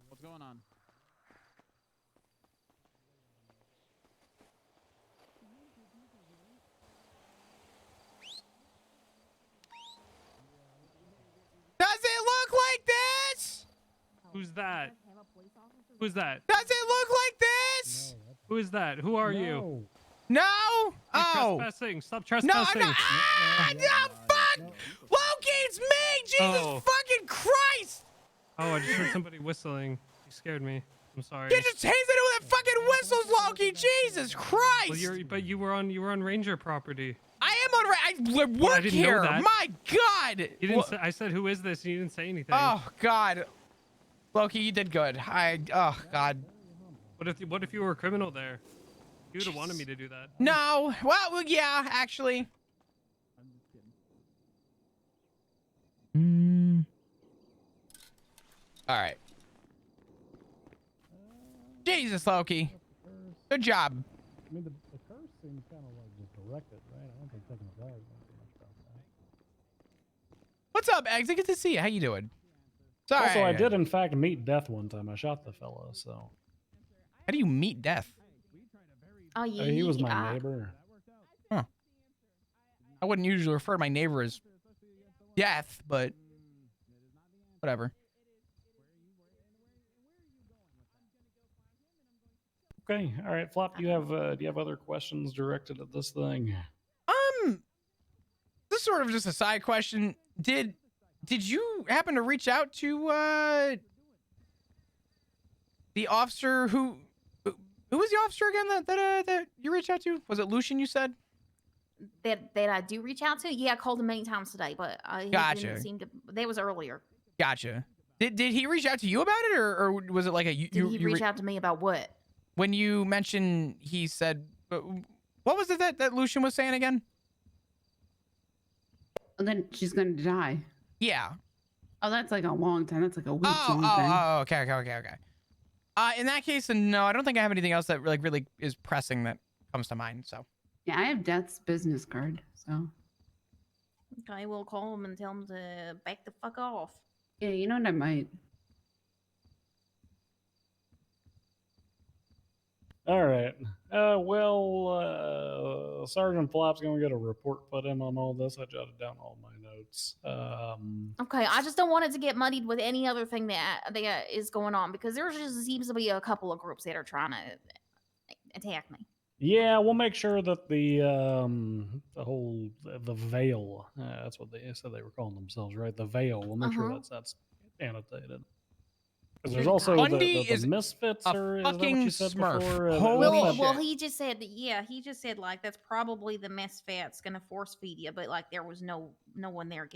What's going on? Does it look like this? Who's that? Who's that? Does it look like this? Who is that? Who are you? No? You're Oh. trespassing. Stop No, trespassing. I'm not. Ah, no, fuck! Loki, it's me! Jesus Oh. fucking Christ! Oh, I just heard somebody whistling. You scared me. I'm sorry. You just tased it with that fucking whistles, Loki! Jesus Christ! Well, you were on Ranger property. I am on. I work didn't know here. that. My God! You didn't. I said, "Who is this?" And you didn't say anything. Oh God, Loki, you did good. Oh God. What if you were a criminal there? You would have wanted me to do that. No. Well, yeah, actually. All right. Jesus, Loki. Good job. I mean, the curse seems kind of like just directed, right? I don't think taking a dog is going to do much about that. What's up, Eggs? Good to see you. How you doing? Sorry. Also, I did in fact meet Death one time. I shot the fella, so. How do you meet Death? Oh, yeah. He was my neighbor. Huh. I wouldn't usually refer to my neighbor as Death, but whatever. Okay, all right, Flop. Do you have other questions directed at this thing? This is sort of just a side question. Did you happen to reach out to the officer who was the officer again that you reached out to? Was it Lucian? You said That I do reach out to. Yeah, I called him many times today, but he Gotcha. didn't seem to. That was earlier. Gotcha. Did he reach out to you about it, or was it like a Did he reach out to me about what? When you mentioned, he said, what was it that Lucian was saying again? And then she's going to die. Yeah. Oh, that's like a long time. That's like a week. Okay. In that case, no, I don't think I have anything else that really is pressing that comes to mind. So. Yeah, I have Death's business card. So. Okay, we'll call him and tell him to back the fuck off. Yeah, you know what I might. All right. Sergeant Flop's gonna get a report put in on all this. I jotted down all my notes. Okay, I just don't want it to get muddied with any other thing that is going on, because there just seems to be a couple of groups that are trying to attack me. Yeah, we'll make sure that the veil. That's what they said they were calling themselves, right? The veil. We'll make sure that's annotated. Because there's also the misfits, or is that what you said before? Well, he just said that. Yeah, he just said like that's probably the misfits gonna force feed you, but like there was no one there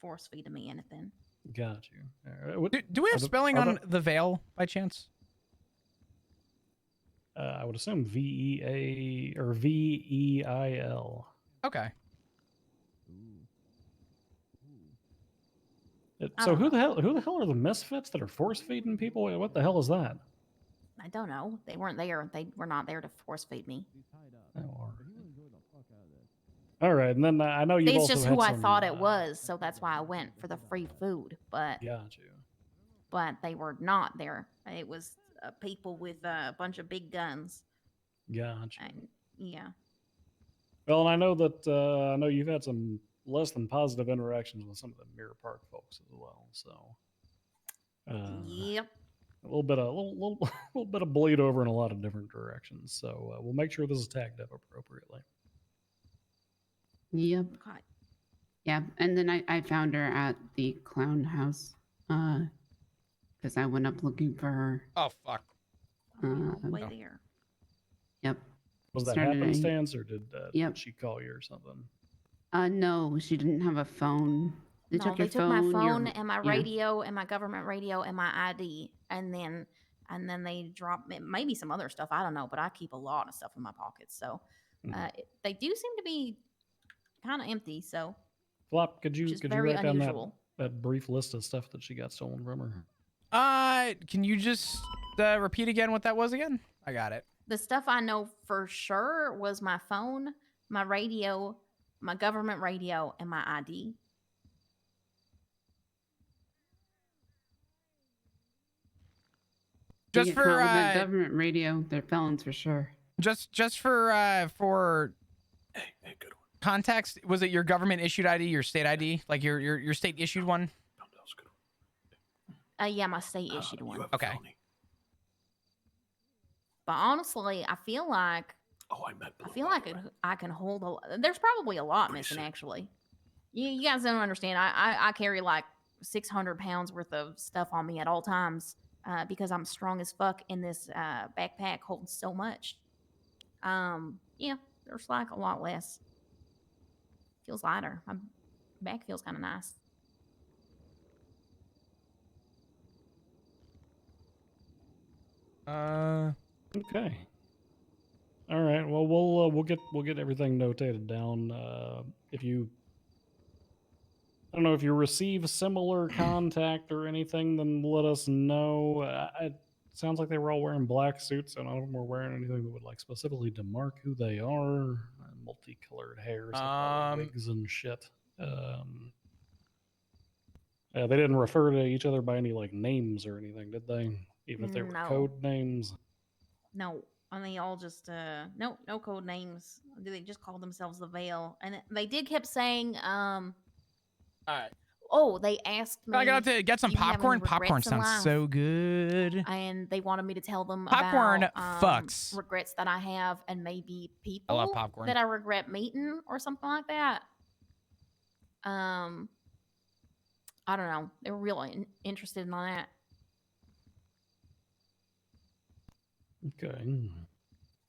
force feeding me anything. Got you. Right. Do we have spelling on the veil by chance? I would assume VEA or VEIL. Okay. So who the hell are the misfits that are force feeding people? What the hell is that? I don't know. They weren't there. They were not there to force feed me. All right, and then I know you. It's just who I thought it was, so that's why I went for the free food. But got you. But they were not there. It was people with a bunch of big guns. Gotcha. And, yeah. Well, and I know that you've had some less than positive interactions with some of the Mirror Park folks as well. So, yep, a little bit of bleed over in a lot of different directions. So we'll make sure this is tagged up appropriately. Yep. God. Yeah, and then I found her at the clown house, because I went up looking for her. Oh fuck. Way there. Yep. Was that happenstance, or did she call you or something? No, she didn't have a phone. They took my phone and my radio and my government radio and my ID, and then they dropped maybe some other stuff. I don't know, but I keep a lot of stuff in my pockets, so they do seem to be kind of empty. So, Flop, could you write unusual. down that brief list of stuff that she got stolen from her? Can you just repeat again what that was again? I got it. The stuff I know for sure was my phone, my radio, my government radio, and my ID. They Just get caught for with that government radio, they're felons for sure. just for Hey, good one. context, was it your government issued ID, your state ID, like your state issued one? That was a good one. Yeah, my state issued You one. have a Okay. felony. But honestly, I feel like Oh, I met Blue. I feel by like the way. I can hold a. There's probably a lot Pretty missing sick. actually. You guys don't understand. I carry like 600 pounds worth of stuff on me at all times because I'm strong as fuck, and this backpack holds so much. Yeah, there's like a lot less. Feels lighter. My back feels kind of nice. Okay. All right. Well, we'll get everything notated down. If you, I don't know if you receive similar contact or anything, then let us know. It sounds like they were all wearing black suits, and none of them were wearing anything that would like specifically demark who they are. Multicolored hair, wigs and shit. Yeah, they didn't refer to each other by any like names or anything, did they? Even if they were No. code names. No, and they all just no code names. They just called themselves the Veil, and they did kept saying All right. Oh, they asked me. I got to get some "Do you have any popcorn. Popcorn regrets in sounds life?" so good. And they wanted me to tell them Popcorn about fucks. regrets that I have, and maybe people I love popcorn. that I regret meeting or something like that. I don't know. They were really interested in that. Okay.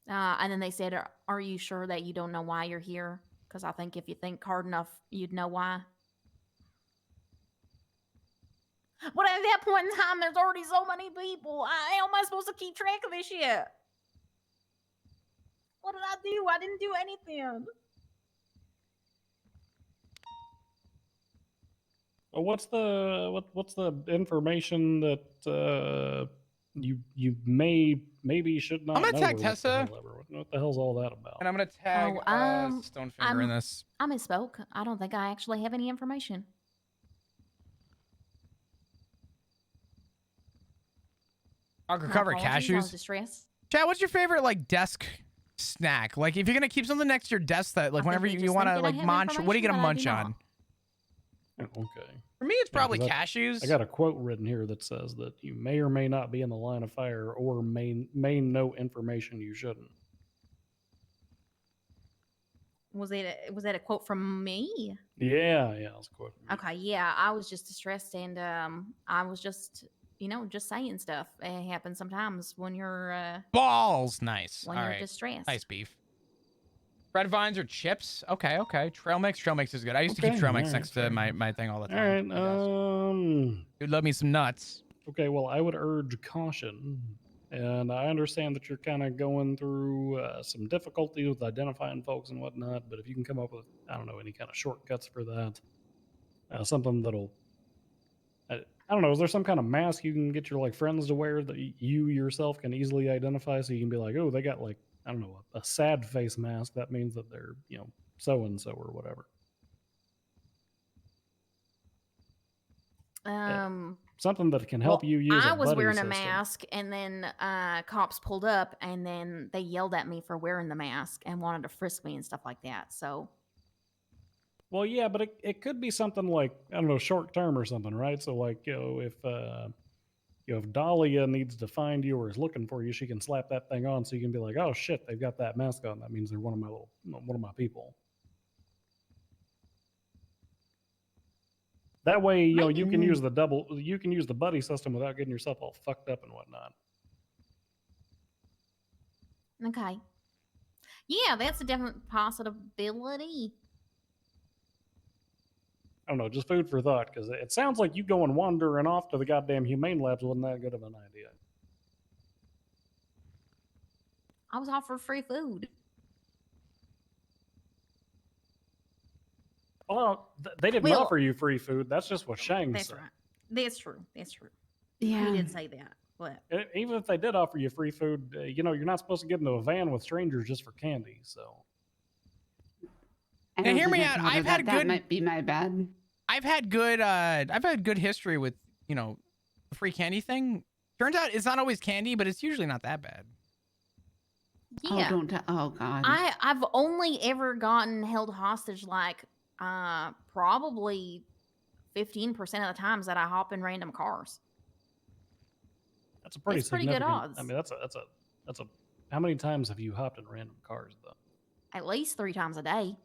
And then they said, "Are you sure that you don't know why you're here? Because I think if you think hard enough, you'd know why." But at that point in time, there's already so many people. How am I supposed to keep track of this shit? What did I do? I didn't do anything. Well, what's the information that you maybe should not I'm gonna know? tag or Tessa. What the hell's all that about? And I'm gonna tag Stonefinger in this. I misspoke. I don't think I actually have any information. I'll cover My apologies, I was cashews. distressed. Chad, what's your favorite like desk snack? Like if you're gonna keep something next to your desk that like I think whenever they you just want to think that I like have munch, what are you gonna information that I munch do on? not. Okay. For me, it's probably 'cause cashews. I got a quote written here that says that you may or may not be in the line of fire or may know information you shouldn't. Was that a quote from me? Yeah, it's a quote. From you. Okay, yeah, I was just distressed, and I was just just saying stuff. It happens sometimes when you're Balls, nice. when All you're right, distressed. nice beef. Red vines or chips? Okay. Trail mix is good. I used to keep Okay, trail mix alright, next to fair my thing all the All time. right. Dude, love me some nuts. Okay, well, I would urge caution. And I understand that you're kind of going through some difficulty with identifying folks and whatnot, but if you can come up with, I don't know, any kind of shortcuts for that, something that'll, I don't know, is there some kind of mask you can get your like friends to wear that you yourself can easily identify so you can be like, oh, they got like, I don't know, a sad face mask. That means that they're, so-and-so or whatever. Something that can help you use I a was buddy wearing system. a mask, and then cops pulled up, and then they yelled at me for wearing the mask and wanted to frisk me and stuff like that. So, Well, yeah, but it could be something like, I don't know, short term or something, right? So like, if Dahlia needs to find you or is looking for you, she can slap that thing on so you can be like, oh shit, they've got that mask on. That means they're one of my people. That way, you can use the buddy system without getting yourself all fucked up and whatnot. okay. Yeah, that's a definite possibility. I don't know, just food for thought, because it sounds like you going wandering off to the goddamn humane labs wasn't that good of an idea. I was offered free food. Well, they didn't Well, offer you free food. That's just what Shang That's said. right. That's true. That's true. Yeah. He did say that, but Even if they did offer you free food, you're not supposed to get into a van with strangers just for candy. So I Now, don't hear think me I out. told her I've had that. good- That might be my bad. I've had good history with, you know, the free candy thing. Turns out it's not always candy, but it's usually not that bad. Oh, Yeah. don't. Oh God. I've only ever gotten held hostage like probably 15% of the times that I hop in random cars. That's a pretty It's pretty good significant. odds. I mean, that's a. How many times have you hopped in random cars though? At least 3 times a day.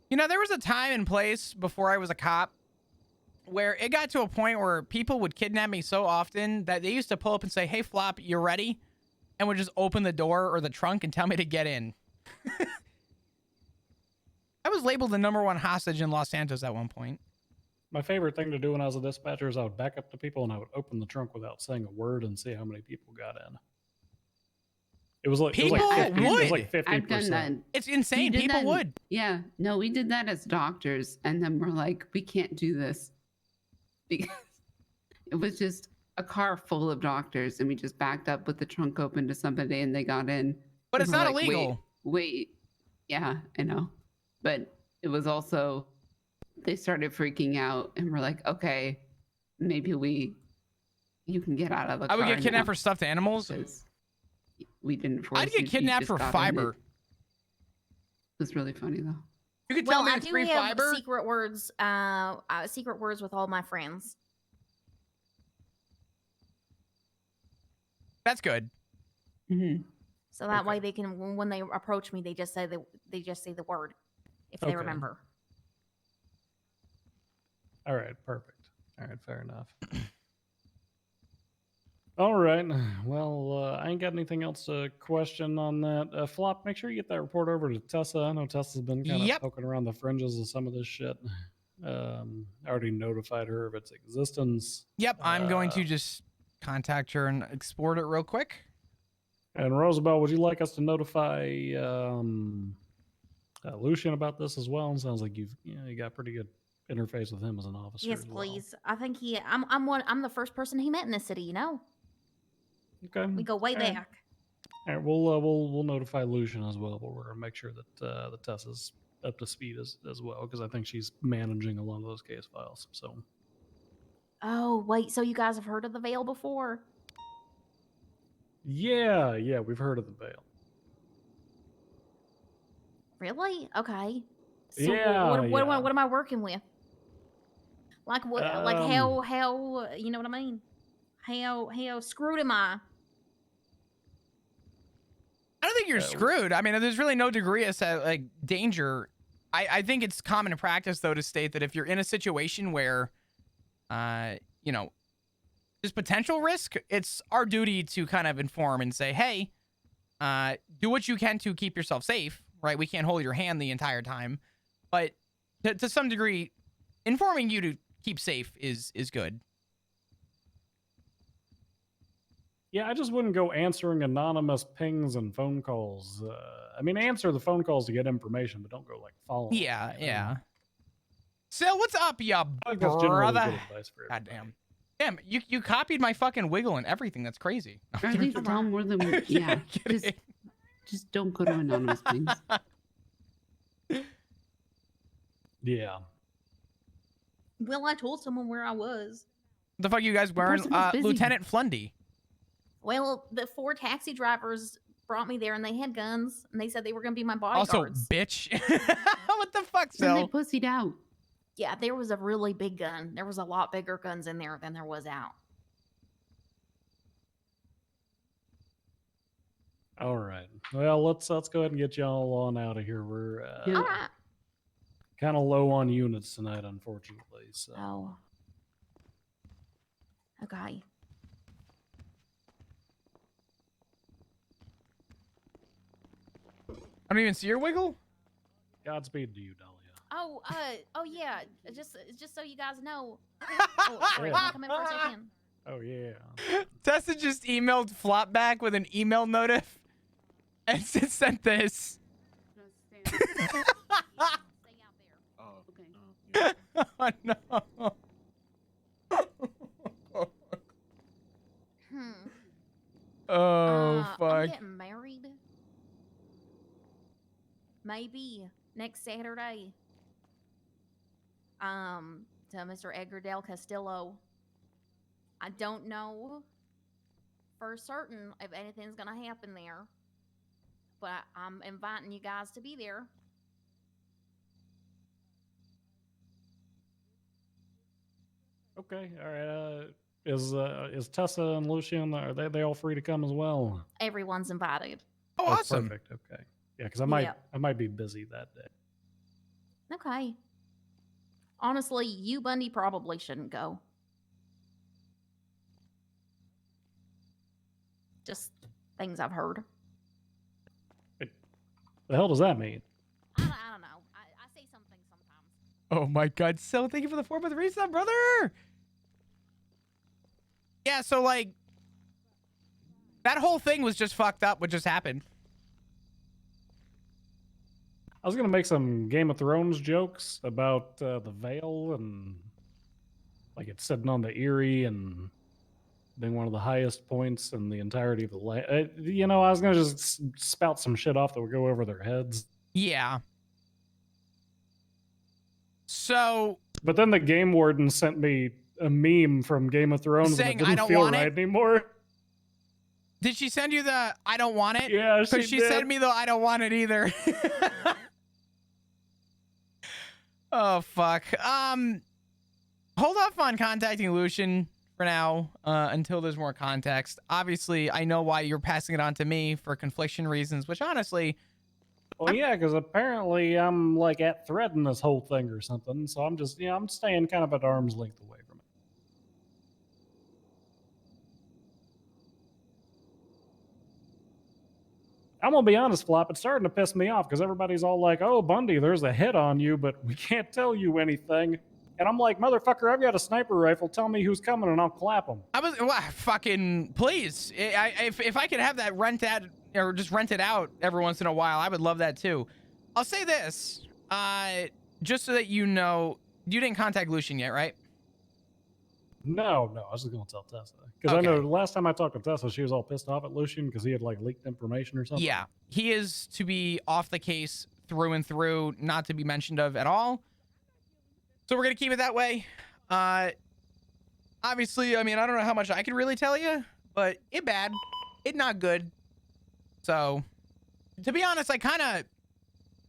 You know, there was a time and place before I was a cop where it got to a point where people would kidnap me so often that they used to pull up and say, "Hey, Flop, you ready?" And would just open the door or the trunk and tell me to get in. I was labeled the #1 hostage in Los Santos at one point. My favorite thing to do when I was a dispatcher is I would back up to people and I would open the trunk without saying a word and see how many people got in. It was like People it was like 50, It was would. like 50%. I've done that. It's insane. We did People that- would. Yeah. No, we did that as doctors, and then we're like, we can't do this because it was just a car full of doctors, and we just backed up with the trunk open to somebody, and they got in. But And it's we're not like, illegal. Wait. Yeah, I know. But it was also, they started freaking out, and we're like, okay, maybe you can get out of the car. I would get kidnapped now, for stuffed animals. because we didn't force I'd you, get you kidnapped just for got in fiber. It was really funny though. You could tell Well, me I it's do free have fiber. secret words with all my friends. That's good. Mm-hmm. So that Okay. way they can, when they approach me, they just say the word if they Okay. remember. All right, perfect. All right, fair enough. All right. Well, I ain't got anything else to question on that. Flop, make sure you get that report over to Tessa. I know Tessa's been kind of Yep. poking around the fringes of some of this shit. I already notified her of its existence. Yep, I'm going to Uh, just contact her and export it real quick. And Rosabelle, would you like us to notify Lucian about this as well? Sounds like you got pretty good interface with him as an officer. Yes, as well. please. I think I'm the first person he met in this city. You know, Okay. we go way All right. back. All right, we'll notify Lucian as well, but we're gonna make sure that the Tessa's up to speed as well, because I think she's managing a lot of those case files. So Oh wait, so you guys have heard of the Veil before? yeah, we've heard of the Veil. Really? Okay. So Yeah, what am I working with? Like what? Like how you know what I mean? How screwed am I? I don't think you're screwed. I mean, there's really no degree of like danger. I think it's common practice though to state that if you're in a situation where, you know, there's potential risk, it's our duty to kind of inform and say, hey, do what you can to keep yourself safe. Right? We can't hold your hand the entire time, but to some degree, informing you to keep safe is good. Yeah, I just wouldn't go answering anonymous pings and phone calls. I mean, answer the phone calls to get information, but don't go like following. Yeah, them, you know? yeah. So what's up, ya I think that's generally brother? good advice for God everybody. damn. Damn, you copied my fucking wiggle and everything. That's crazy. Or at least tell more than yeah. Kidding. Just don't go to anonymous things. Yeah. Well, I told someone where I was. What the fuck you guys wearing? person was busy. Lieutenant Flundy. Well, the 4 taxi drivers brought me there, and they had guns, and they said they were going to be my Also, bodyguards. bitch. What the fuck, Then they Sil? pussied out. Yeah, there was a really big gun. There was a lot bigger guns in there than there was out. All right. Well, let's go ahead and get y'all on out of here. We're Yeah. All right. kind of low on units tonight, unfortunately. So Oh. Okay. I don't even see your wiggle. Godspeed to you, Dahlia. Oh yeah. Just so you guys know. Oh, sorry. Can I come in for a second? Oh yeah. Tessa just emailed Flop back with an email notif and sent this. Stay out there. Oh, Okay. Oh no. Oh I'm fuck. getting married. Maybe next next Saturday. To Mr. Edgar Del Castillo. I don't know for certain if anything's gonna happen there, but I'm inviting you guys to be there. Okay, all right. Is Tessa and Lucian, are they all free to come as well? Everyone's invited. Oh, awesome. Perfect. Okay. Yeah, because Yeah. I might be busy that day. Okay. Honestly, you, Bundy, probably shouldn't go. Just things I've heard. The hell does that mean? I don't know. I say some things sometimes. Oh my God. So thank you for the 4-month resub, brother. Yeah. So like that whole thing was just fucked up. What just happened? I was gonna make some Game of Thrones jokes about the veil and like it's sitting on the Erie and being one of the highest points in the entirety of the land. You know, I was gonna just spout some shit off that would go over their heads. Yeah. So, but then the game warden sent me a meme from Game of Thrones saying, and it "I didn't don't feel want right it?" anymore. Did she send you the "I don't want it"? Yeah, because she did. sent me the "I don't want it" either. Oh fuck. Hold off on contacting Lucian for now until there's more context. Obviously, I know why you're passing it on to me for confliction reasons, which honestly. Well, yeah, because apparently I'm like at threat in this whole thing or something. So I'm just, I'm staying kind of at arm's length away from it. I'm gonna be honest, Flop. It's starting to piss me off because everybody's all like, "Oh, Bundy, there's a hit on you, but we can't tell you anything." And I'm like, "Motherfucker, I've got a sniper rifle. Tell me who's coming, and I'll clap them." Fucking please. If I could have that rent out or just rent it out every once in a while, I would love that too. I'll say this, just so that you know, you didn't contact Lucian yet, right? No, I was just gonna tell Tessa because Okay. I know the last time I talked to Tessa, she was all pissed off at Lucian because he had like leaked information or something. Yeah, he is to be off the case through and through, not to be mentioned of at all. So we're gonna keep it that way. Obviously, I mean, I don't know how much I can really tell you, but it bad, it not good. So, to be honest, I kind of,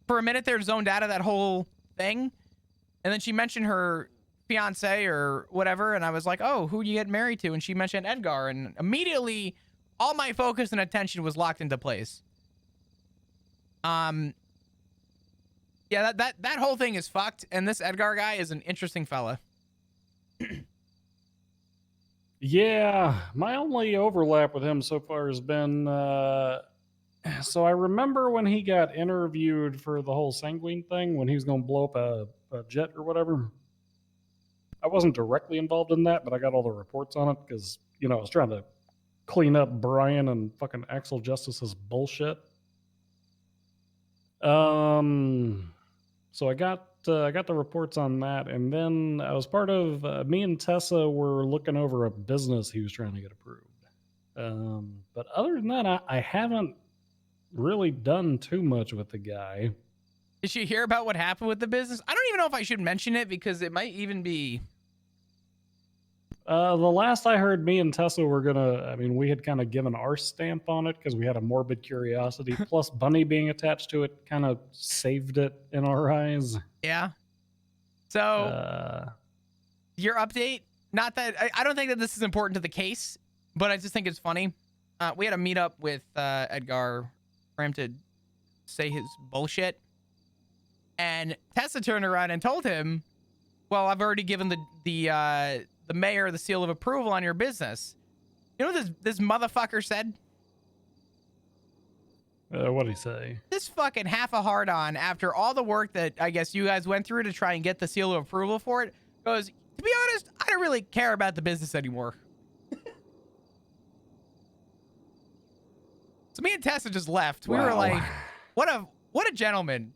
for a minute there, zoned out of that whole thing, and then she mentioned her fiance or whatever, and I was like, "Oh, who do you get married to?" And she mentioned Edgar, and immediately, all my focus and attention was locked into place. Yeah, that whole thing is fucked, and this Edgar guy is an interesting fella. Yeah, my only overlap with him so far has been, so I remember when he got interviewed for the whole Sanguine thing, when he was going to blow up a jet or whatever. I wasn't directly involved in that, but I got all the reports on it because, I was trying to clean up Brian and fucking Axel Justice's bullshit. So I got the reports on that, and then I was part of me and Tessa were looking over a business he was trying to get approved. But other than that, I haven't really done too much with the guy. Did you hear about what happened with the business? I don't even know if I should mention it because it might even be. The last I heard, me and Tessa were we had kind of given our stamp on it because we had a morbid curiosity. Plus, Bunny being attached to it kind of saved it in our eyes. Yeah. So, your update, not that, I don't think that this is important to the case, but I just think it's funny. We had a meetup with Edgar for him to say his bullshit. And Tessa turned around and told him, "Well, I've already given the mayor the seal of approval on your business." You know what this motherfucker said? What'd he say? This fucking half a hard on after all the work that I guess you guys went through to try and get the seal of approval for it goes, "To be honest, I don't really care about the business anymore." So me and Tessa just left. We were like, what a gentleman.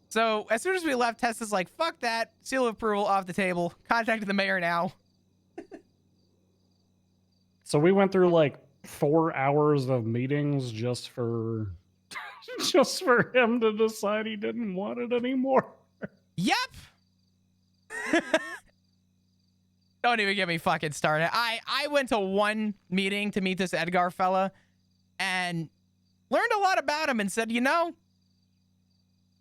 So as soon as we left, Tessa's like, "Fuck that, seal of approval off the table. Contacted the mayor now." So we went through like 4 hours of meetings just for just for him to decide he didn't want it anymore. Yep. Don't even get me fucking started. I went to one meeting to meet this Edgar fella and learned a lot about him and said, you know,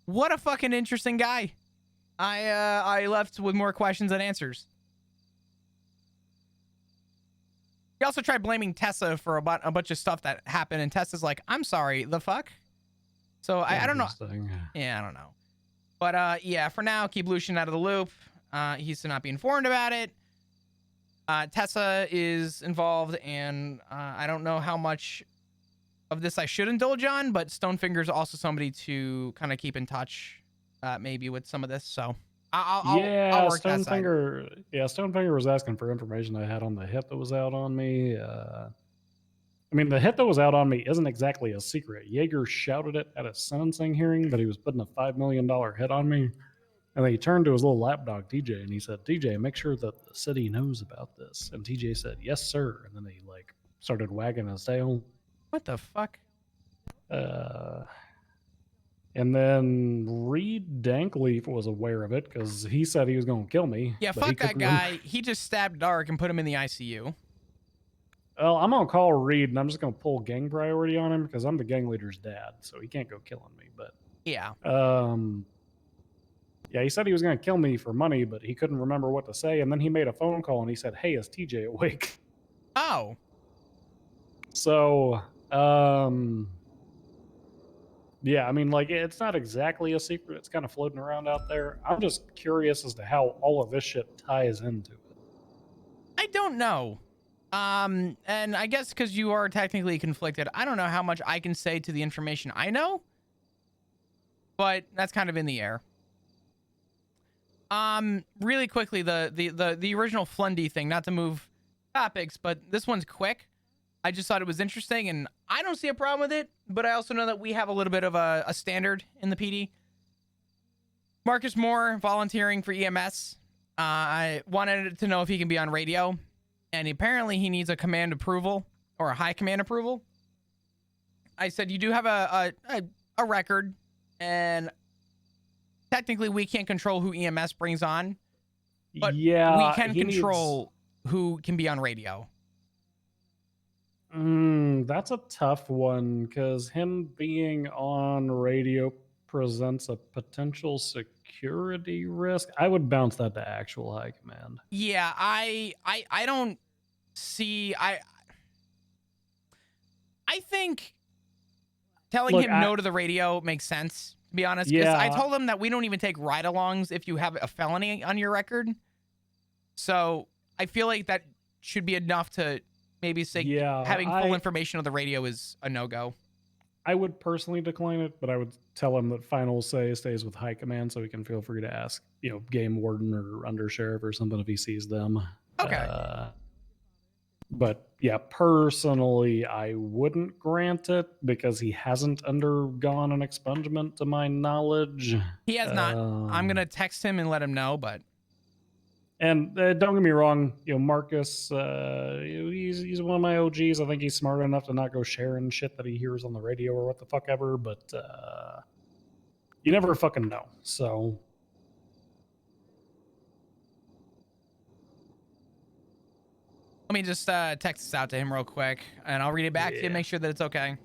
what a fucking interesting guy. I left with more questions than answers. He also tried blaming Tessa for a bunch of stuff that happened, and Tessa's like, I'm sorry, the fuck? So I don't know. Yeah, I don't know. But yeah, for now, keep Lucian out of the loop. He's to not be informed about it. Tessa is involved, and I don't know how much of this I should indulge on, but Stonefinger's also somebody to kind of keep in touch, maybe with some of this. So I'll work that side. Stonefinger was asking for information I had on the hit that was out on me. I mean, the hit that was out on me isn't exactly a secret. Yeager shouted it at a sentencing hearing that he was putting a $5 million hit on me. And then he turned to his little lapdog, TJ, and he said, TJ, make sure that the city knows about this. And TJ said, yes, sir. And then he, like, started wagging his tail. What the fuck? And then Reed Dankleaf was aware of it because he said he was going to kill me. Yeah, fuck that guy. He just stabbed Dark and put him in the ICU. Well, I'm going to call Reed, and I'm just going to pull gang priority on him because I'm the gang leader's dad, so he can't go killing me. But yeah. Yeah, he said he was going to kill me for money, but he couldn't remember what to say. And then he made a phone call, and he said, hey, is TJ awake? Oh. So, yeah, I mean, like, it's not exactly a secret. It's kind of floating around out there. I'm just curious as to how all of this shit ties into it. I don't know. And I guess because you are technically conflicted, I don't know how much I can say to the information I know, but that's kind of in the air. Really quickly, the original Flundy thing, not to move topics, but this one's quick. I just thought it was interesting, and I don't see a problem with it, but I also know that we have a little bit of a standard in the PD. Marcus Moore volunteering for EMS. I wanted to know if he can be on radio, and apparently he needs a command approval or a high command approval. I said, you do have a record, and technically we can't control who EMS brings on, but yeah, we can control who can be on radio. That's a tough one because him being on radio presents a potential security risk. I would bounce that to actual high command. Yeah, I don't see. I think telling him no to the radio makes sense, to be honest. Because I told him that we don't even take ride-alongs if you have a felony on your record. So I feel like that should be enough to maybe say having full information on the radio is a no-go. I would personally decline it, but I would tell him that final say stays with high command, so he can feel free to ask, game warden or undersheriff or something if he sees them. Okay. But yeah, personally, I wouldn't grant it because he hasn't undergone an expungement to my knowledge. He has not. I'm gonna text him and let him know, but. And don't get me wrong, Marcus, he's one of my OGs. I think he's smart enough to not go sharing shit that he hears on the radio or what the fuck ever, but you never fucking know. So let me just text this out to him real quick, and I'll read it back to you and make sure that it's okay.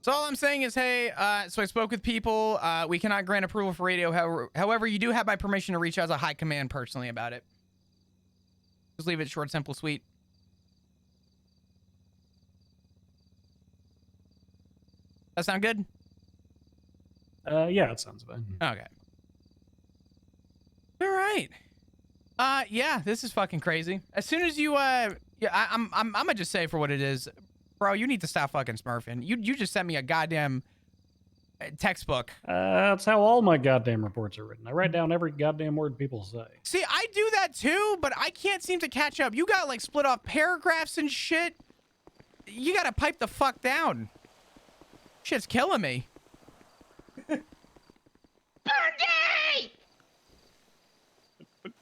So all I'm saying is, hey, so I spoke with people. We cannot grant approval for radio. However, you do have my permission to reach out to high command personally about it. Just leave it short, simple, sweet. That sound good? Yeah, it sounds fine. Okay. All right. Yeah, this is fucking crazy. As soon as you, I'm gonna just say it for what it is. Bro, you need to stop fucking smurfing. You just sent me a goddamn textbook. That's how all my goddamn reports are written. I write down every goddamn word people say. See, I do that too, but I can't seem to catch up. You got like split off paragraphs and shit. You gotta pipe the fuck down. Shit's killing me.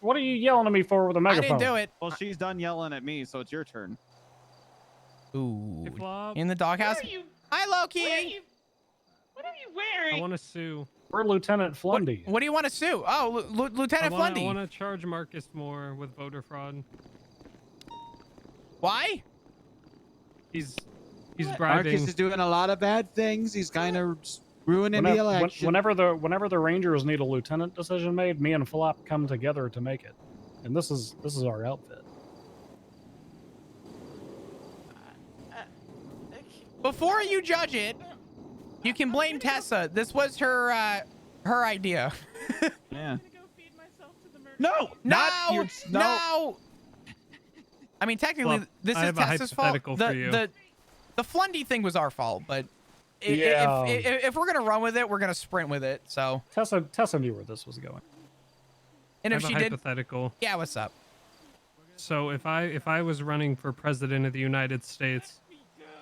What are you yelling at me for with a I megaphone? didn't do it. Well, she's done yelling at me, so it's your turn. Ooh. Hey, Flop. In the doghouse. Hi, Loki. What are you wearing? I want to sue. We're Lieutenant Flundy. What do you want to sue? Oh, Lieutenant I Flundy. want to charge Marcus more with voter fraud. Why? He's bribing. Marcus is doing a lot of bad things. He's kind of ruining the election. Whenever the Rangers need a lieutenant decision made, me and Flop come together to make it. And this is our outfit. Before you judge it, you can blame Tessa. This was her idea. Yeah. No, no. no. I mean, technically, Well, this I is have a Tessa's fault. hypothetical for you. The Flundy thing was our fault, but Yeah. if we're gonna run with it, we're gonna sprint with it. So, Tessa knew where this was going. and I if have she a did, hypothetical. yeah, what's up? So if I was running for president of the United States,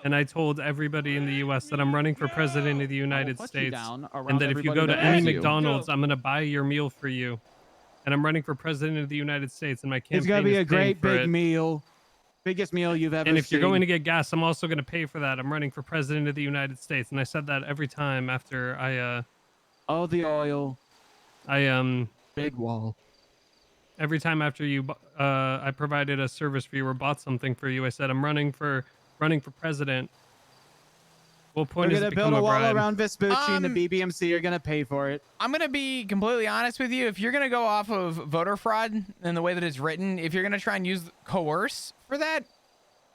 and I told everybody in the U.S. that I'm running for president of the United States, and that if you go to any McDonald's, I'm gonna buy your meal for you, and I'm running for president of the United States, and my campaign It's gonna be is a paying great for big it. meal, biggest meal you've ever And if you're seen. going to get gas, I'm also gonna pay for that. I'm running for president of the United States, and I said that every time after all the oil, big wall. every time after I provided a service for you or bought something for you, I said I'm running for president. What point We're is it gonna build become a a wall bribe? around Vespucci, and the BBMC are gonna pay for it. I'm gonna be completely honest with you. If you're gonna go off of voter fraud and the way that it's written, if you're gonna try and use coerce for that,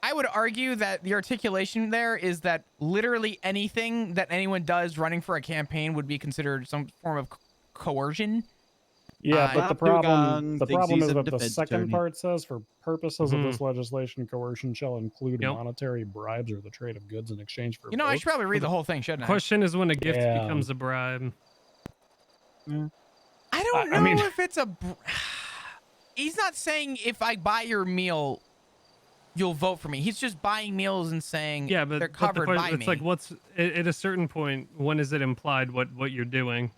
I would argue that the articulation there is that literally anything that anyone does running for a campaign would be considered some form of coercion. Yeah, but the problem is that the defense second attorney. part says, for purposes of this legislation, coercion shall include Yep. monetary bribes or the trade of goods in exchange for You know, I votes. should probably read the whole thing, shouldn't I? Question is when a gift Yeah. becomes a bribe. I don't know I mean- if it's a. He's not saying if I buy your meal, you'll vote for me. He's just buying meals and saying Yeah, but they're but the covered point- by it's me. like what's at a certain point, when is it implied what you're doing?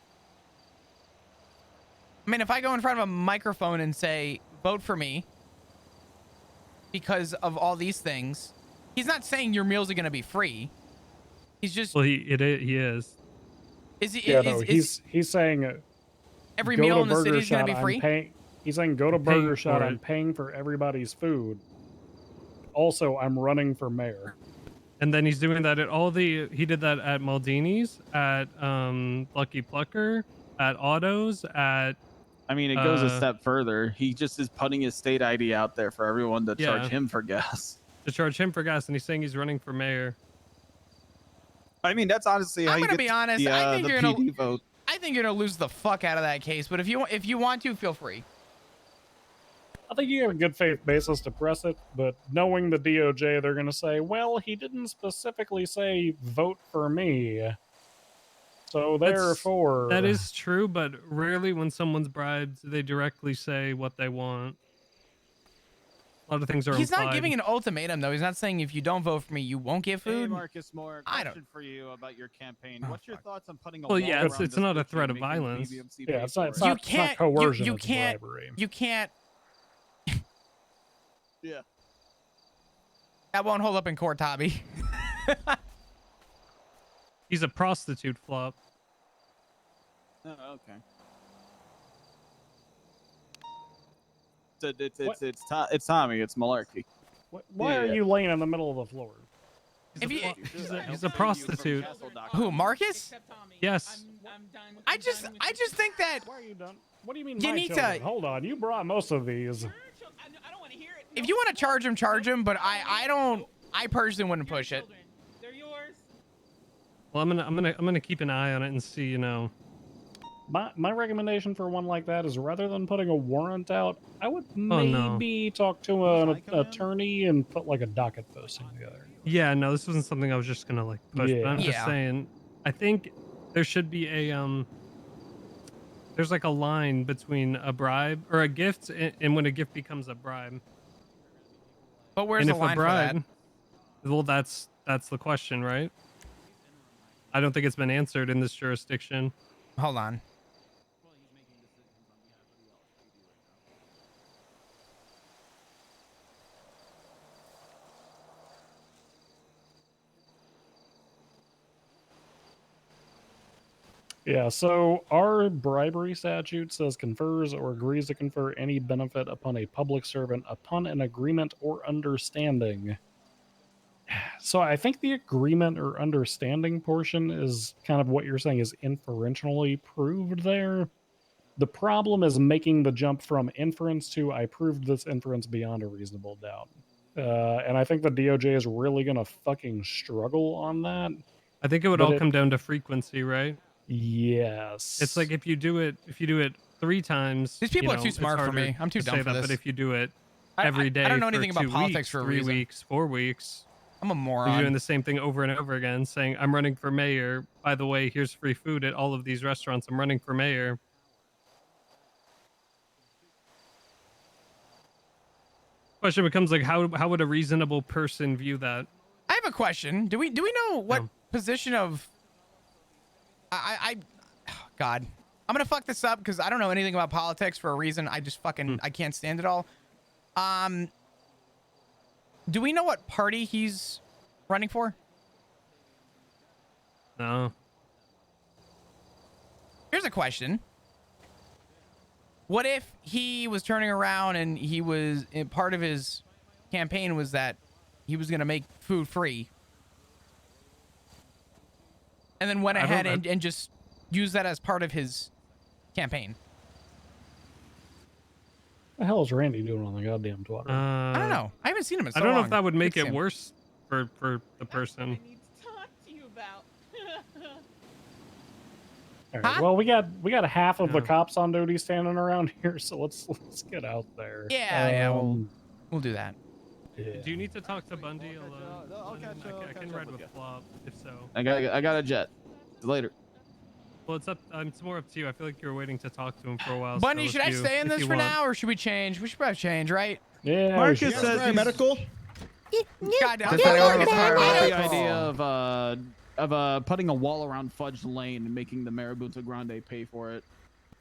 I mean, if I go in front of a microphone and say, vote for me because of all these things, he's not saying your meals are going to be free. He's just, Well, he is. is he, Yeah, is, no, is he's saying every go meal to in the Burger city is going Shot, to be I'm free? paying. He's saying go to I'm paying Burger Shot. for I'm it. paying for everybody's food. Also, I'm running for mayor. And then he's doing that at he did that at Maldini's, at Lucky Plucker, at Autos, at I mean, it goes a Uh, step further. He just is putting his state ID out there for everyone to charge Yeah. him for gas. to charge him for gas, and he's saying he's running for mayor. I mean, that's honestly how I'm you gonna get be honest, the, I think the you're gonna- PD vote. I think you're going to lose the fuck out of that case, but if you want to, feel free. I think you have a good faith basis to press it, but knowing the DOJ, they're going to say, well, he didn't specifically say vote for me. So therefore. That is true, but rarely when someone's bribed, they directly say what they want. A lot of things are He's implied. not giving an ultimatum, though. He's not saying if you don't vote for me, you won't get Hey, food. Marcus Moore, I don't- question for you about your campaign. Oh, What's your fuck. thoughts on putting a Well, wall yeah, it's around not a Vespucci threat and of making the violence. BBMC Yeah, pay it's not, for it's it? not, You it's not can't- coercion. you it's can't- bribery. You can't. Yeah. That won't hold up in court, Tobby. He's a prostitute, Flop. Oh, okay. It's Tommy. It's malarkey. Why Yeah, are yeah. you laying in the middle of the floor? If you- He's a prostitute. Who, Marcus? Yes. I just think that Why are you done? What do you mean? You my need to- children? Hold on. You brought most of these. if you want to charge him, but I personally wouldn't push it. They're yours. Well, I'm gonna keep an eye on it and see. You know. My recommendation for one like that is rather than putting a warrant out, I would no. maybe talk to an Psycho Man? attorney and put like a docket posting together. Yeah, no, this wasn't something I was just gonna like push. But I'm Yeah. just Yeah. saying. I think there should be a There's like a line between a bribe or a gift and when a gift becomes a bribe. But where's And the if line a for that? bribe, well, that's the question, right? I don't think it's been answered in this jurisdiction. Hold on. Yeah, so our bribery statute says confers or agrees to confer any benefit upon a public servant upon an agreement or understanding. So I think the agreement or understanding portion is kind of what you're saying is inferentially proved there. The problem is making the jump from inference to I proved this inference beyond a reasonable doubt. And I think the DOJ is really going to fucking struggle on that. I think it would But all it- come down to frequency, right? Yes. It's like if you do it 3 times. These people you are know, too it's smart for harder me. I'm too to dumb say for that, this. But if you do it I every day, don't know for anything about 2 politics weeks, for a 3 reason. weeks, 4 weeks, I'm a you're moron. doing the same thing over and over again, saying, "I'm running for mayor. By the way, here's free food at all of these restaurants. I'm running for mayor." Question becomes like, how would a reasonable person view that? I have a question. Do we know what Yeah. position of God. I'm gonna fuck this up because I don't know anything about politics for a reason. I just fucking I can't stand it all. Do we know what party he's running for? No. Here's a question. What if he was turning around and he was part of his campaign was that he was gonna make food free, and then went I don't- ahead and just used that as part of his campaign? What the hell is Randy doing on the goddamn Twitter? I don't know. I haven't seen him in so I don't know long. if that would make Good to it see him. worse for the person. I need to talk to you about. All right. Huh? Well, we got half of the Yeah. cops on duty standing around here, so let's get out there. Yeah, we'll do that. Yeah. Do you need to talk to Bundy alone? I'll catch I up can ride with with you. Flop if so. I got a jet. Later. Well, it's up. It's more up to you. I feel like you were waiting to talk to him for a while. Bundy, so should I stay in if this you for want- now, or should we change? We should probably change, right? Yeah. Marcus we should. says he's medical. God, Just I'm I sorry, like I'm the idea of putting a wall around Fudge Lane and making the Marabunta Grande pay for it.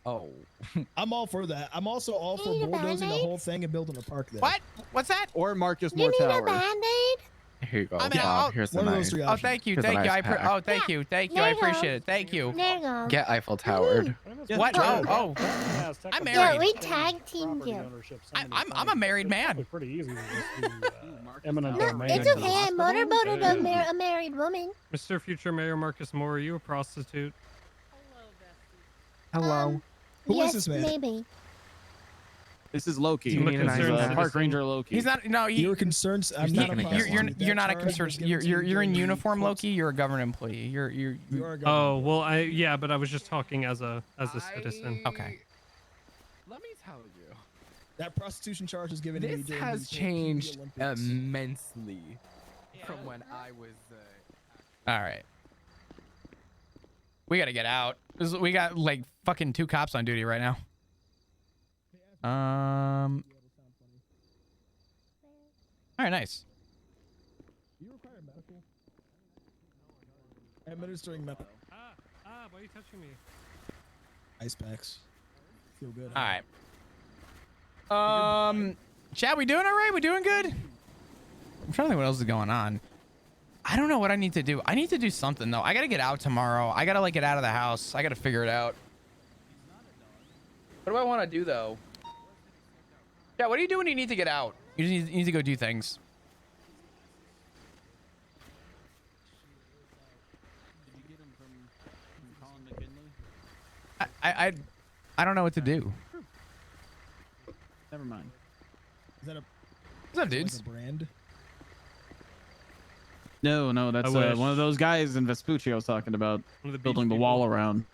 Oh, I'm all for that. I'm also all for Need a bulldozing the Band-Aid? whole thing and building a park there. What? What's that? Or Marcus You Moore need a Tower. Band-Aid? Here you go. I mean, Bob, here's the One of those knife. three Oh, options. thank you, Here's a thank you. nice pack. Oh, thank you, thank you. I There you go. appreciate it. Thank you. There you go. Get Eiffel Towered. What? Yeah, Oh, yeah, it's I'm technically married. Yeah, we changed tag teamed property you. ownership so many I'm a times. married It's man. probably pretty easy to just do eminent No, domain. it's okay. I motorboated Yeah. a married woman. Mr. Future Mayor Marcus Moore, are you a prostitute? Hello. Who is yes, this man? maybe. This is Loki. Do you need an He's ID? Park Ranger Loki. He's not. No, You're concerned. I'm He's not a taking a prostitute. guess. you're not a That charge concerned. was given You're to you you're in during the uniform, court- Loki. You're a government employee. You're You are a government Oh well, yeah, but I was just talking as a citizen. Okay. Let me tell you, That prostitution charge was given to you this during has the changed Olympics. immensely from when I was. All right. We gotta get out. We got like fucking 2 cops on duty right now. All right, nice. Do you require medical? Administering medical. Why are you touching me? Ice packs. Feel good. All right. Chad, we doing all right? We doing good? I'm trying to think what else is going on. I don't know what I need to do. I need to do something though. I gotta get out tomorrow. I gotta like get out of the house. I gotta figure it out. What do I want to do though? Yeah, what do you do when you need to get out? You need to go do things. Did you get him from Colin McKinley? I don't know what to do. Never mind. Is that a, What's up, like dudes? a brand? No, that's I wish. one of those guys in Vespucci I was talking about, One of the building beach the people. wall around.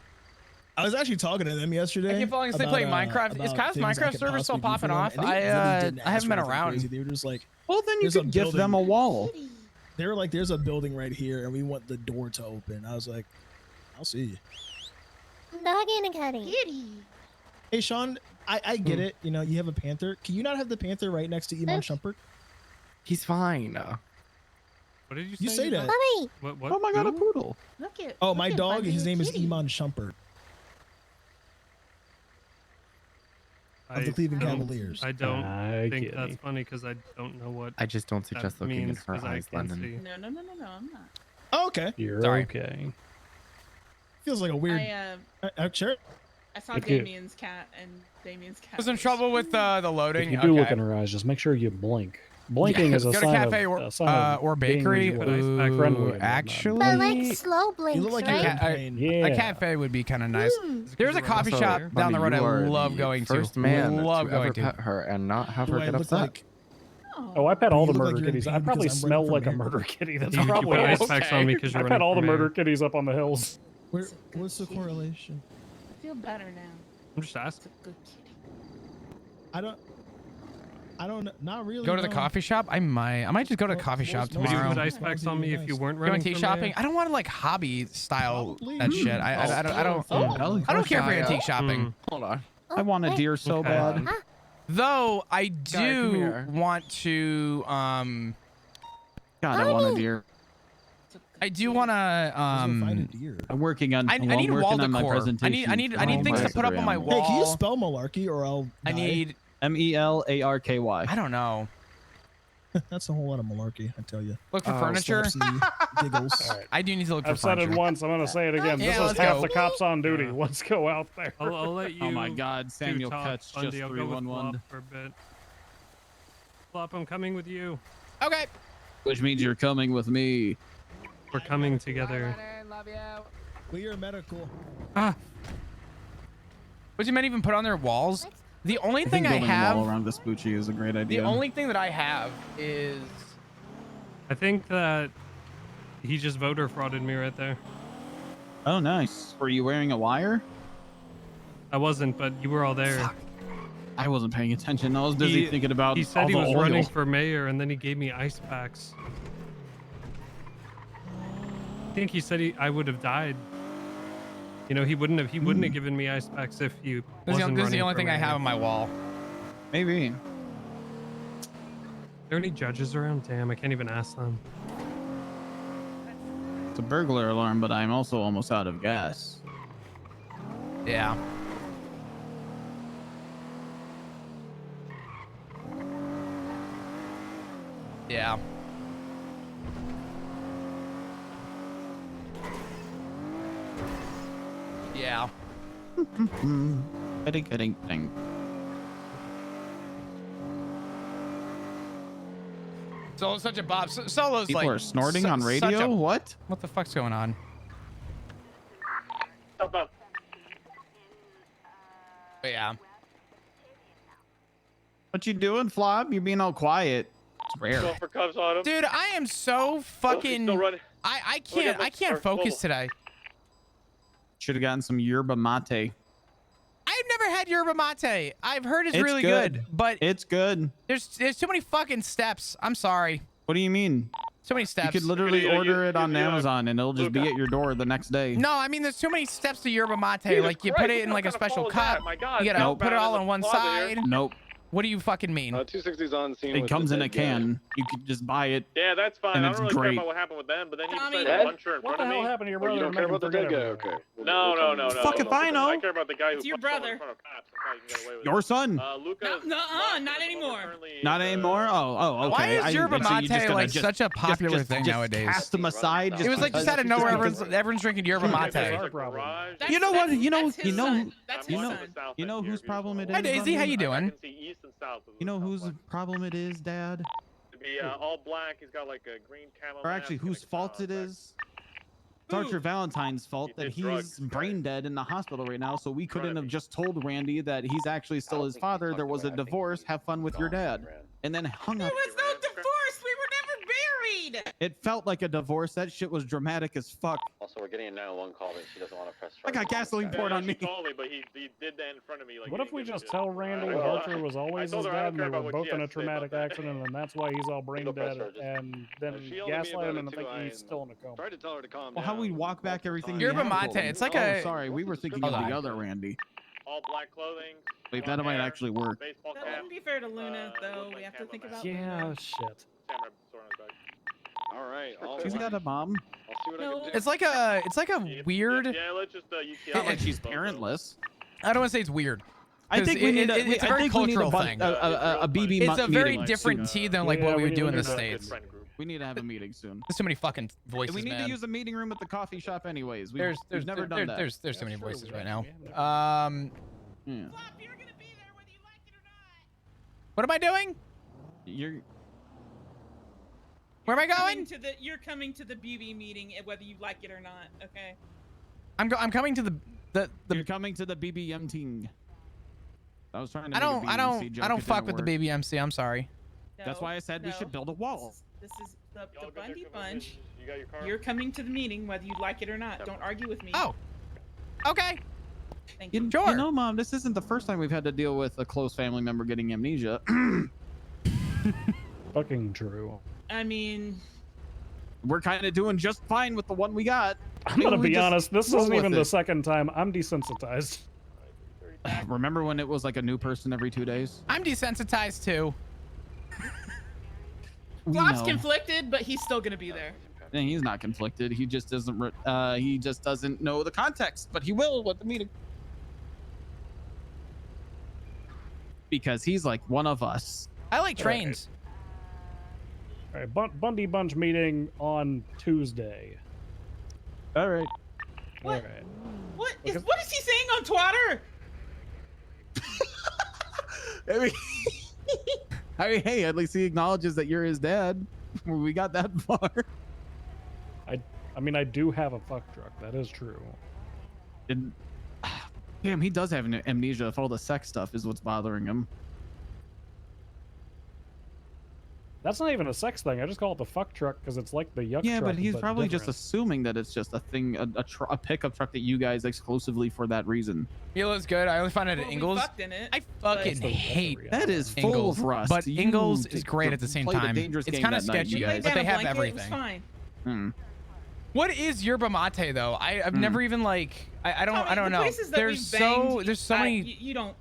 I was actually talking to them yesterday. I keep falling asleep about, playing Minecraft. Is about Kyle's things I Minecraft could server still possibly do for popping them, off? and they really didn't I haven't ask been for anything around. crazy. They were just like, Well, then you There's a could give them a building. wall. they were like, "There's a building right here, and we want the door to open." I was like, "I'll see you." Doggy and a kitty. Hey, Sean, I get it. You know, you have a panther. Can you not have the panther right next to Iman Oops. Shumpert? He's fine. What What did you say? You say that. Mommy. What? Oh my god, a who? poodle. Look at. Oh, look my at dog. His Buzzy name is Kitty. Iman Shumpert of the I Cleveland don't- Cavaliers. I don't I think get that's it. funny because I don't know what I just don't that suggest looking in means her 'cause I eyes, can't Lennon. see. No, I'm not. Oh, okay. You're Sorry. okay. Feels like a weird. Sure. I saw If you- Damien's cat, and Damien's cat Was in trouble with the loading. If you do look Okay. in her eyes, just make sure you blink. Blinking is a Go to sign cafe of, or a sign of being bakery. friendly Ooh, and whatnot. actually, But like slow blinks, You look like right? you're in Ca- pain. Yeah. a cafe would be kind of nice. There's a coffee Also, shop down the Lemmy, road you I are love the going to. first man Love to going ever to. pet her and not have Do her I get look upset. like? Oh, I pet all You the look like murder you're in kitties. pain I probably because I'm smell running like for a mayor. murder kitty. That's You probably put ice it. packs on me because I you're pet running all for the murder mayor. kitties up on the hills. What's the correlation? I feel better now. I'm just asking. It's a good kitty. I don't. Not really. Go to the no. coffee shop. I might just go to a coffee shop Most- Would you tomorrow. put ice packs on me if you weren't Going running tea for shopping. mayor? I don't want to like hobby style Probably. that shit. I don't care for antique shopping. Hold on. I want a wait. deer so Okay. bad. Though I come do here. want to God, I want a deer. It's a good I do kitty. want Let's to go find a deer. I'm working on. I I'm need working wall on my decor. presentation. I need for things my to put up on my Instagram. wall. Hey, can you spell malarkey or I'll? I die? need. MELARKY. I don't know. That's a whole lot of malarkey, I tell you. Look for Oh, furniture. Slapsy giggles. All right. I do need to look for I've said it furniture. once. I'm going to say it again. Yeah, This is let's half go. the cops on duty. Yeah. Let's go out there. I'll let you. Oh my God, two Samuel talk, Ketch just Bundy. I'll go with 311. Flop for a bit. Flop, I'm coming with you. Okay. Which means you're coming with me. We're coming together. Clear medical. Ah, Would you men even put on their walls? The only I thing think I building a have. wall around this Bucci is a great The idea. only thing that I have is. I think that he just voter frauded me right there. Oh, nice. Were you wearing a wire? I wasn't, but you were all there. I wasn't paying attention. I was busy He- thinking about He all said he the was oil. running for mayor, and then he gave me ice packs. I think he said I would have died. You know, he wouldn't have given me ice packs if he This wasn't is the running only for thing I mayor. have on my wall. Maybe. Are there any judges around? Damn, I can't even ask them. It's a burglar alarm, but I'm also almost out of gas. Yeah. Yeah. Yeah. Ding. Solo's such a bob. Solo's People like are snorting on such radio? a- What? What the fuck's going on? But yeah. What you doing, Flop? You being all quiet. It's rare. For Cubs on him. Dude, I am so fucking. Still running. I Look at can't the- focus today. Should have gotten some yerba mate. I've never had yerba mate. I've heard it's It's really good. good, but It's good. there's too many fucking steps. I'm sorry. What do you mean? Too many You steps. could literally order it on Amazon and it'll just be at your door the next day. No, I mean there's too many steps to yerba mate. Jesus like you Christ, put it in what like a kind of special phone is cup. that? My God, You gotta Outbound put it all in on the one closet side. here. Nope. What do you fucking mean? 260's on scene. It with comes the in a dead guy. can. You could just buy it. Yeah, that's fine. And I it's don't really great. care about what happened with them, but then he Tommy. decided to Ed? punch her in What front the of hell me. happened to your Oh, brother? you don't to care make about him the forget dead guy? everything? Okay. No. Fuck if I know. I care about the guy who It's your punched someone brother. in front of cops. That's how you can get away with Your it. son. Lucas. Not anymore. Not anymore? Oh, okay. Why is yerba so you mate just gotta like just- such a popular thing just nowadays? Cast them aside. It was like just out of nowhere, everyone's drinking yerba mate. That's- You know what? that's- You know. that's his You know. son. That's his You know. son. You know whose problem it is? Hi Daisy, how you I doing? can see east and south of the You know whose southwest. problem it is, Dad? To be all black, he's got like a green camo. Or actually, mask and whose a fault it back. is? Sergeant Valentine's fault He that did he's drugs, brain dead in the hospital right now, so we couldn't of have me. just told Randy that he's actually still his father. There was a divorce. Have fun with your dad. And then hung up. There was no divorce. We were never married. It felt like a divorce. That shit was dramatic as fuck. Also, we're getting a 911 call that she doesn't want to press. I got gasoline poured on me. He told me, but he did that in front of me. Like, What he if we didn't give just me tell the- Randy I- that Archer was I always told his her I dad don't and care they about were what both she in a has to say about traumatic that. accident and that's why he's all brain Go press dead charges. and then She yelled at me gaslight him about and it, think too. he's still in a coma. Tried to tell her to calm Well, down. how we walk back everything. we Yerba have mate, told him. it's like Oh, a- sorry, we were thinking Hold of on. the other Randy. All black clothing. Wait, blonde that might hair, actually work. Baseball That cap. wouldn't be fair to Luna, though. looked We like have to think camo about mask. Yeah, Luna. shit. Samurai sword on his back. All right. She's got a mom. I'll see what I can do. It's like a weird. Yeah, let's just It's not like she's parentless. I don't want to say it's weird. I think we need it's a very cultural thing. a BB. It's a very meeting different soon. tea than like what we would do in the Good States. friend group. We need to have a meeting soon. There's so many fucking voices, We need man. to use the meeting room at the coffee shop anyways. There's never done that. There's so many voices right now. Yeah. What am I doing? Where am I going? You're coming to the BB meeting, whether you like it or not. Okay. I'm coming to the. You're coming to the BBM team. I was trying to. I don't fuck with the BBMC. I'm sorry. That's why I said we should build a wall. This is the Bundy Bunch. You got your car? You're coming to the meeting, whether you like it or not. Don't argue with me. Oh. Okay. Thank you. Sure. You know, Mom, this isn't the first time we've had to deal with a close family member getting amnesia. Fucking true. I mean, we're kind of doing just fine with the one we got. I'm gonna be honest. This isn't even the it. second time. I'm desensitized. Remember when it was like a new person every 2 days? I'm desensitized too. Flop's conflicted, but he's still gonna be there. And he's not conflicted. He just doesn't. He just doesn't know the context, but he will at the meeting because he's like one of us. I like trains. All right, Bundy Bunch meeting on Tuesday. All right. What? All right. What is he saying on Twitter? I mean, hey, at least he acknowledges that you're his dad. We got that far. I mean, I do have a fuck truck. That is true. Damn, he does have an amnesia if all the sex stuff is what's bothering him. That's not even a sex thing. I just call it the fuck truck because it's like the yuck truck. Yeah, but he's probably different. just assuming that it's just a thing, a pickup truck that you guys exclusively for that reason. Mila's good. I only found it at We Ingles. fucked in it, I fucking but- hate That is full Ingles, of rust. but You Ingles is just great at the same played a time. dangerous It's game kind of that night, sketchy, you guys. but they have It was everything. fine. What is yerba mate though? I've never even like I don't Tommy, the know. places that There's we've banged, there's so many. You don't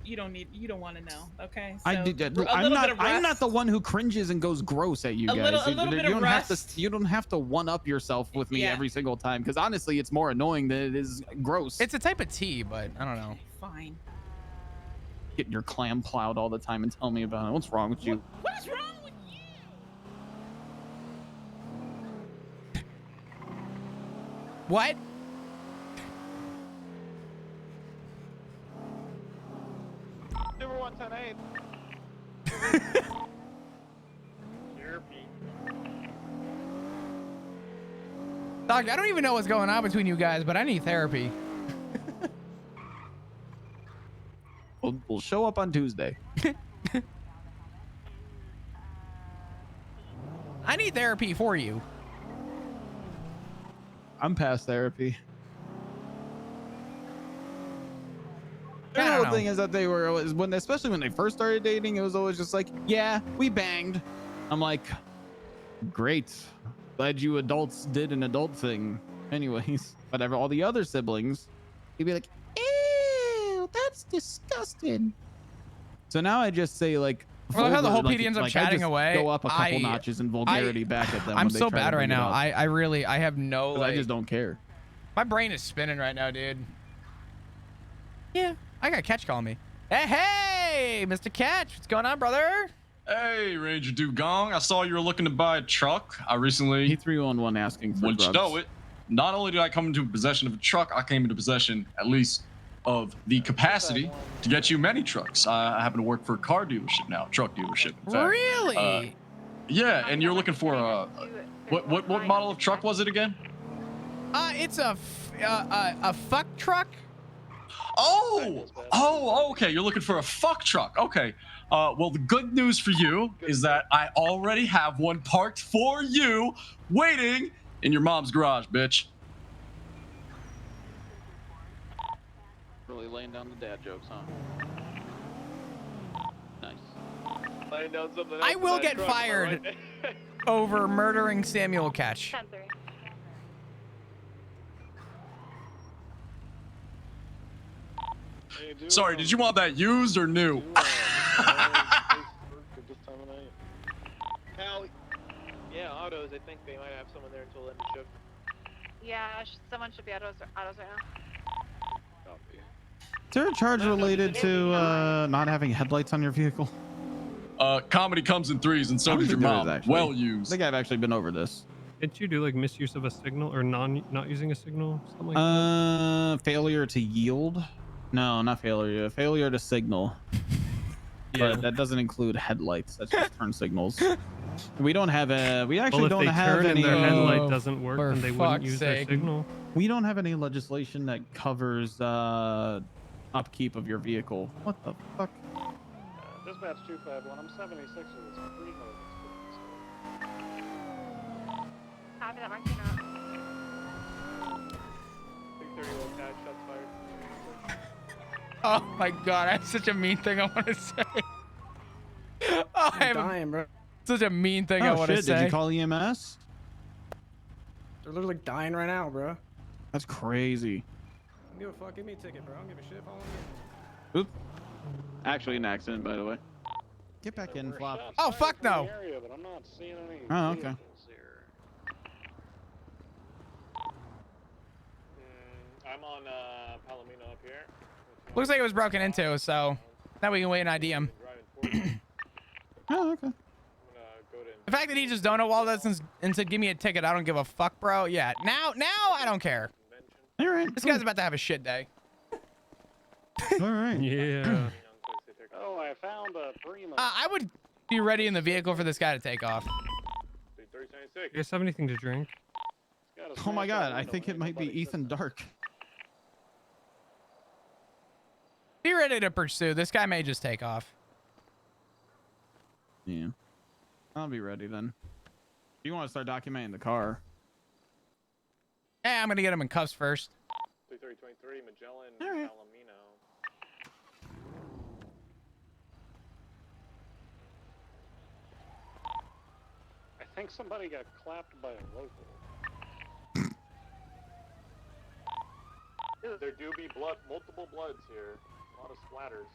want to know. Okay. So, I did. a I'm little not. bit of I'm not rust. the one who cringes and goes gross at you A guys. little- a little bit you of don't have rust. to. You don't have to one up yourself with me Yeah. every single time. Because honestly, it's more annoying than it is gross. It's a type of tea, but I don't know. Fine. Getting your clam plowed all the time and tell me about it. What's wrong with you? What is wrong with you? What? Super 110-8. Doc, I don't even know what's going on between you guys, but I need therapy. We'll show up on Tuesday. I need therapy for you. I'm past therapy. The I don't real know. thing is that they were always, especially when they first started dating, it was always just like, yeah, we banged. I'm like, great. Glad you adults did an adult thing. Anyways, whatever. All the other siblings, he'd be like, ew, that's disgusting. So now I just say like, Well, how the whole like, PD ends up I chatting just away. Go up a couple notches in vulgarity back at them. I'm when they so try to bad right bring it now. up. I have no. 'Cause I just don't care. My brain is spinning right now, dude. Yeah, I got Catch calling me. Hey, Mr. Catch, what's going on, brother? Hey, Ranger Dugong. I saw you were looking to buy a truck. I recently... He 311 asking for Wouldn't you drugs. know it? Not only did I come into possession of a truck, I came into possession, at least, of the capacity to get you many trucks. I happen to work for a car dealership now, truck dealership. In fact. Really? Yeah, and you're looking for a... What model of truck was it again? It's a fuck truck. Oh, okay. You're looking for a fuck truck. Okay. Well, the good news for you is that I already have one parked for you, waiting in your mom's garage, bitch. Really laying down the dad jokes, huh? Nice. Laying down something I else will in that get truck, am I fired right? over murdering Samuel Catch. Sorry, did you want that used or new? Pal, Yeah, autos. I think they might have someone there until end of shift. Yeah, someone should be autos right now. Copy. Is there a charge related to not having headlights on your vehicle? Comedy comes in threes, and so does your mom. Well I used. think I've actually been over this. Didn't you do like misuse of a signal or not using a signal, something like that? Failure to yield? No, not failure. Failure to signal. Yeah. But that doesn't include headlights. That's just turn signals. We don't have a. We actually Well, if don't they have turn any. and their headlight doesn't work, for then they wouldn't fuck's use their sake. signal. We don't have any legislation that covers upkeep of your vehicle. What the fuck? Dispatch 251. I'm 76 of this free Copy that, Martina. 631 tag shots fired. Oh my god, I have such a mean thing I want to say. Oh, I have dying, bro. such a mean thing I Oh want to shit! say. Did you call EMS? They're literally dying right now, bro. That's crazy. Don't give a fuck. Give me a ticket, bro. I don't give a shit. Follow me. Oop. Actually, an accident, by the way. Get back in, Flop. Oh fuck no. area, but I'm not seeing any Oh, okay. vehicles here. I'm on Palomino up here. Looks like it was broken into, so now we can wait and ID him. Oh, okay. The fact that he just donut walled us and said, "Give me a ticket," I don't give a fuck, bro. Yeah, now I don't care. All right. This guy's about to have a shit day. All right. Yeah. Oh, I found a Prima. I would be ready in the vehicle for this guy to take off. You guys have anything to drink? Oh my god, I think it might be Ethan Dark. Be ready to pursue. This guy may just take off. Yeah. I'll be ready then. You want to start documenting the car? Hey, I'm gonna get him in cuffs first. 2323 Magellan All right. Palomino. I think somebody got clapped by a local. There do be multiple bloods here. A lot of splatters.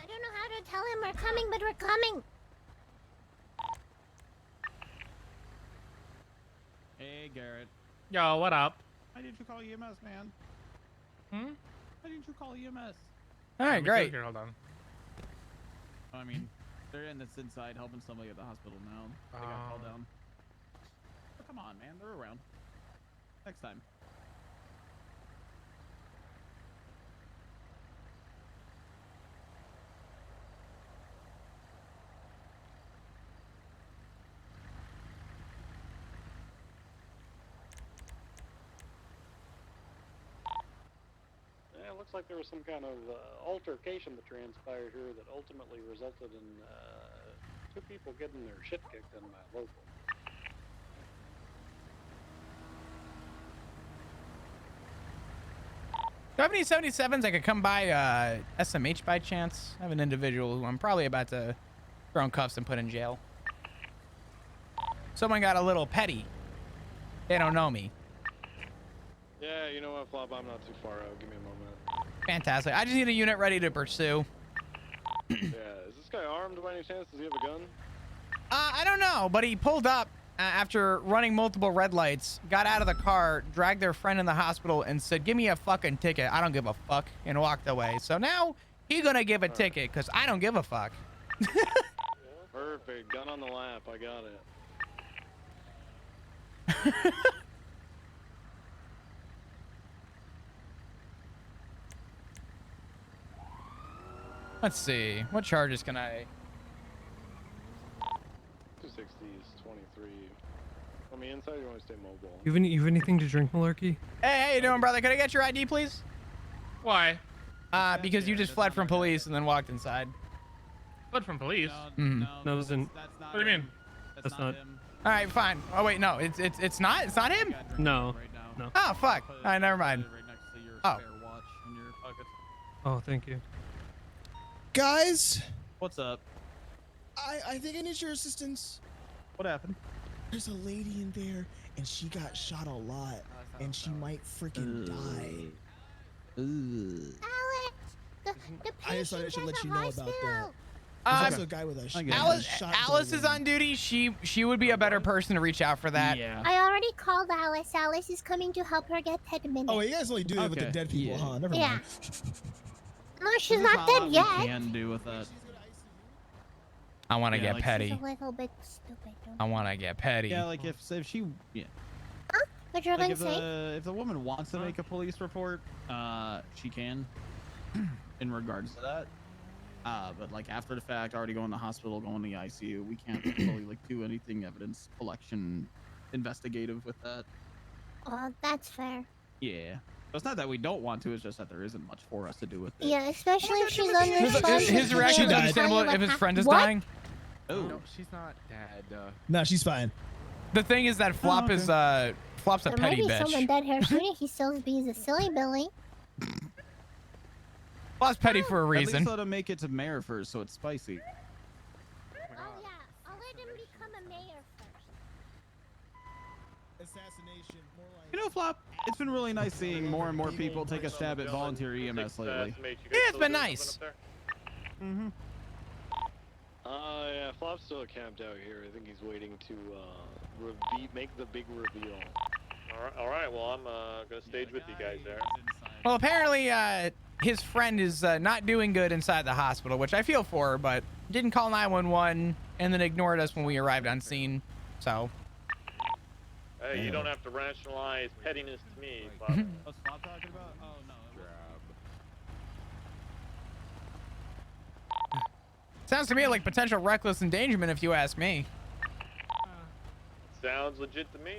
I don't know how to tell him we're coming, but we're coming. Hey, Garrett. Yo, what up? Why didn't you call EMS, man? Hmm? Why didn't you call EMS? All right, great. Here, hold on. I mean, they're in this inside helping somebody at the hospital now. They got called down. But come on, man. They're around. Next time. Yeah, it looks like there was some kind of altercation that transpired here that ultimately resulted in two people getting their shit kicked in by a local. Do you have any 77s I could come by SMH by chance? I have an individual who I'm probably about to throw in cuffs and put in jail. Someone got a little petty. They don't know me. Yeah, you know what, Flop? I'm not too far out. Give me a moment. Fantastic. I just need a unit ready to pursue. Yeah, is this guy armed by any chance? Does he have a gun? I don't know, but he pulled up after running multiple red lights, got out of the car, dragged their friend in the hospital, and said, "Give me a fucking ticket. I don't give a fuck," and walked away. So now he's gonna give a ticket because I don't give a fuck. Perfect. Gun on the lap. I got it. Let's see. What charges can I... 260s, 23. On the inside, you want to stay mobile? You have anything to drink, Malarkey? Hey, how you doing, brother? Can I get your ID, please? Why? Because you just fled from police and then walked inside. Fled from police? Mhm. No, it wasn't. What do you mean? That's not. All right, fine. Oh wait, no, it's not. It's not him. No. No. Oh fuck. All right, never mind. Oh. Oh, thank you. Guys, What's up? I think I need your assistance. What happened? there's a lady in there, and she got shot a lot, and she might freaking die. Alex, the I just thought I patient should let at you the know about that. hospital. There's also a guy with a Alice is on duty. She would be a better person to reach out for that. Yeah. I already called Alice. Alice is coming to help her get 10 minutes. Oh, you guys only do it with the dead people, huh? Never Yeah. mind. No, she's There's not a lot dead we yet. can do with that. I want to Yeah, get like- petty. She's a little bit stupid. I want to get petty. Yeah, like if she, yeah. What you're Like gonna if say? if the woman wants to make a police report, she can, in regards to that. But like after the fact, already going to the hospital, going to the ICU, we can't really like do anything evidence collection, investigative with that. Oh, that's fair. Yeah. So it's not that we don't want to; it's just that there isn't much for us to do with it. Yeah, especially if she's His unresponsive. reaction is to understandable tell you if his what friend is What? dying. Oh. No, she's not dead. No, she's fine. The thing is that Flop is Flop's a There might petty be bitch. someone dead here soon. He still being a silly Billy. Flop's petty for a At reason. least let him make it to mayor first, so it's spicy. Oh yeah, I'll let him become a mayor first. Assassination, more like. You know, Flop, it's been really nice seeing more and more people take a stab at volunteer EMS lately. Yeah, it's been nice. Mm-hmm. Yeah, Flop's still camped out here. I think he's waiting to make the big reveal. All right. Well, I'm gonna stage with you guys there. Well, apparently, his friend is not doing good inside the hospital, which I feel for, but didn't call 911 and then ignored us when we arrived on scene. So. Hey, you don't have to rationalize pettiness to me. Flop. What's Flop talking about? Oh no. Sounds to me like potential reckless endangerment, if you ask me. Sounds legit to me.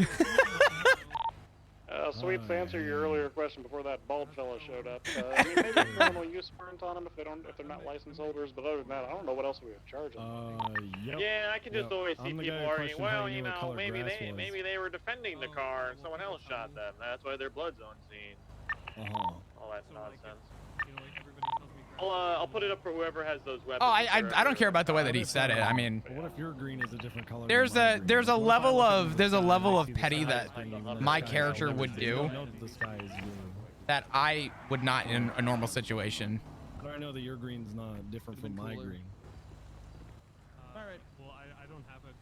Sweet, to answer your earlier question before that bald fella showed up. I mean, maybe criminal use warrant on them if they're not license holders. But other than that, I don't know what else we would charge them. Yep. I can just always see people arguing. Well, you know, maybe they were defending the car and someone else shot them. That's why their blood's on scene. All that nonsense. I'll put it up for whoever has those weapons. Oh, I don't care about the way that he said it. I mean, What if your green is a different color? there's a level of petty that my character would do that I would not in a normal situation. But I know that your green's not different from my green. Alright. Well, I don't have it.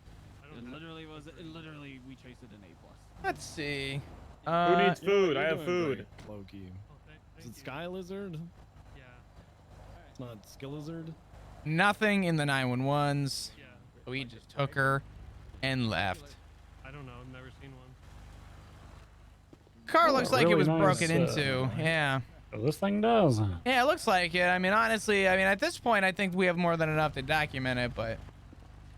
It literally we chased it an A+. Let's see. Who needs food? I You're have doing food. great, Loki. Is it Sky Lizard? Yeah. It's not Skillizard? Nothing in the 911s. So we just took her and left. I don't know. I've never seen one. Car looks like it really was nice, broken into. Yeah. This thing does. Yeah, it looks like it. I mean, honestly, at this point, I think we have more than enough to document it, but.